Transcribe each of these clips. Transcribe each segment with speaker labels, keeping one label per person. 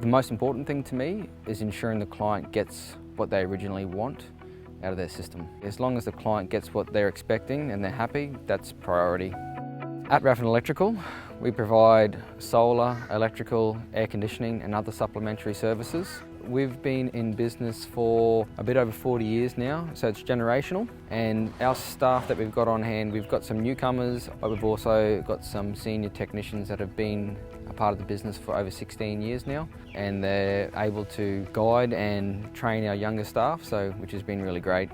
Speaker 1: The most important thing to me is ensuring the client gets what they originally want out of their system. As long as the client gets what they're expecting and they're happy, that's priority. At Raffin Electrical, we provide solar, electrical, air conditioning and other supplementary services. We've been in business for a bit over 40 years now, so it's generational. And our staff that we've got on hand, we've got some newcomers, but we've also got some senior technicians that have been a part of the business for over 16 years now. And they're able to guide and train our younger staff, which has been really great.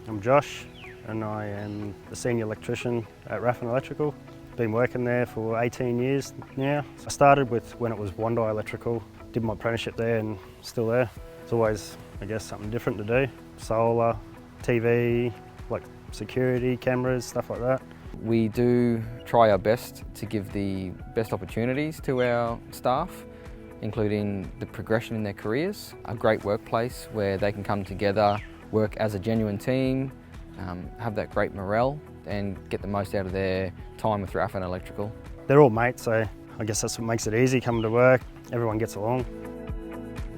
Speaker 2: I'm Josh and I am the senior electrician at Raffin Electrical. Been working there for 18 years now. I started with when it was Bondi Electrical, did my apprenticeship there and still there. It's always, I guess, something different to do. Solar, TV, like security, cameras, stuff like that.
Speaker 1: We do try our best to give the best opportunities to our staff, including the progression in their careers, a great workplace where they can come together, work as a genuine team, have that great morale and get the most out of their time with Raffin Electrical.
Speaker 2: They're all mates, so I guess that's what makes it easy coming to work. Everyone gets along.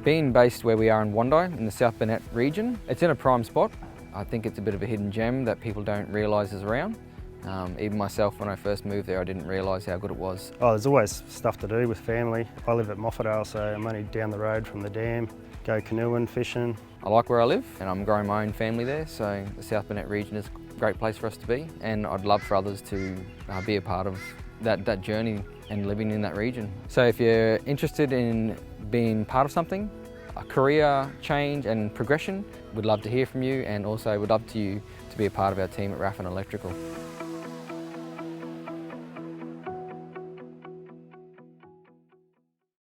Speaker 1: Being based where we are in Wandi, in the South Burnett region, it's in a prime spot. I think it's a bit of a hidden gem that people don't realise is around. Even myself, when I first moved there, I didn't realise how good it was.
Speaker 2: Oh, there's always stuff to do with family. I live at Moffedale, so I'm only down the road from the dam. Go canoeing, fishing.
Speaker 1: I like where I live and I'm growing my own family there, so the South Burnett region is a great place for us to be, and I'd love for others to be a part of that journey and living in that region. So if you're interested in being part of something, a career change and progression, we'd love to hear from you, and also we'd love you to be a part of our team at Raffin Electrical.